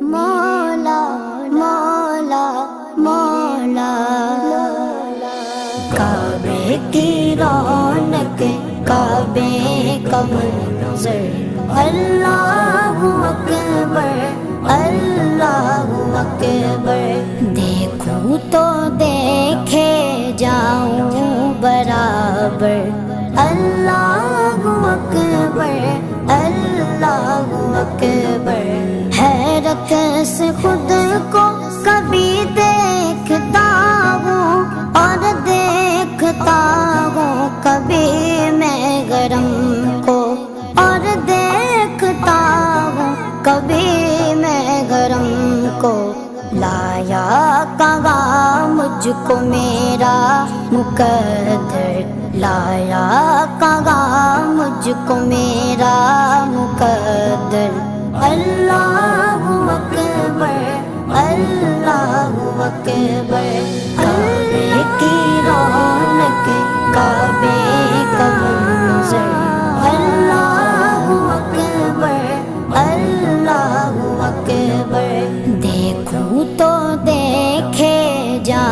مولا مولا مولا کعبے کی رونق کعبے کا منظر اللہ اکبر اللہ اکبر دیکھوں تو دیکھے جاؤں برابر اللہ اکبر اللہ اکبر حیرت سے خود کو کبھی دیکھتا ہوں اور دیکھتا ہوں کبھی میں گرم کو اور دیکھتا ہوں کبھی میں گرم کو لایا کہاں مجھ کو میرا مقدر لایا کہاں مجھ کو میرا مقدر اللہ اکبر اللہ اکبر کعبے کی رونق کعبے کا منظر اللہ اکبر اللہ اکبر دیکھوں تو دیکھے جا